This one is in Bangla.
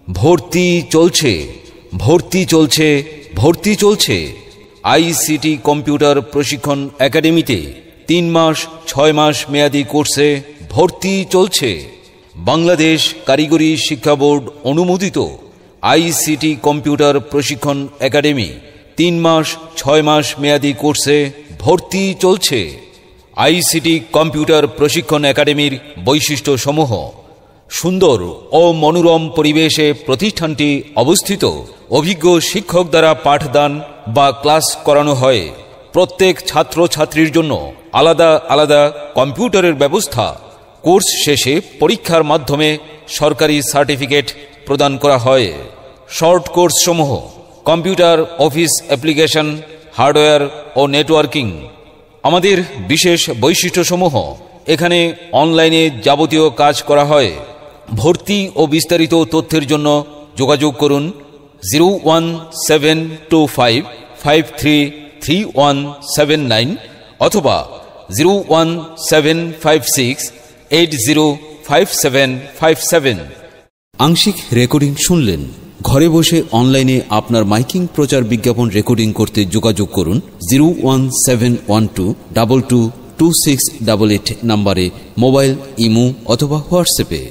ভর্তি চলছে, ভর্তি চলছে, ভর্তি চলছে। আইসিটি কম্পিউটার প্রশিক্ষণ একাডেমিতে 3 মাস 6 মাস মেয়াদী কোর্সে ভর্তি চলছে। বাংলাদেশ কারিগরি শিক্ষা বোর্ড অনুমোদিত আইসিটি কম্পিউটার প্রশিক্ষণ একাডেমি 3 মাস 6 মাস মেয়াদী কোর্সে ভর্তি চলছে। আইসিটি কম্পিউটার প্রশিক্ষণ একাডেমির বৈশিষ্ট্যসমূহ: সুন্দর ও মনোরম পরিবেশে প্রতিষ্ঠানটি অবস্থিত। অভিজ্ঞ শিক্ষক দ্বারা পাঠদান বা ক্লাস করানো হয়। প্রত্যেক ছাত্রছাত্রীর জন্য আলাদা আলাদা কম্পিউটারের ব্যবস্থা। কোর্স শেষে পরীক্ষার মাধ্যমে সরকারি সার্টিফিকেট প্রদান করা হয়। শর্ট কোর্সসমূহ: কম্পিউটার অফিস অ্যাপ্লিকেশন, হার্ডওয়্যার ও নেটওয়ার্কিং। আমাদের বিশেষ বৈশিষ্ট্যসমূহ: এখানে অনলাইনে যাবতীয় কাজ করা হয়। ভর্তি ও বিস্তারিত তথ্যের জন্য যোগাযোগ করুন 01725533179 অথবা 01756805757। আংশিক রেকর্ডিং শুনলেন। ঘরে বসে অনলাইনে আপনার মাইকিং প্রচার বিজ্ঞাপন রেকর্ডিং করতে যোগাযোগ করুন 01712222688 নম্বরে মোবাইল, ইমো অথবা হোয়াটসঅ্যাপে।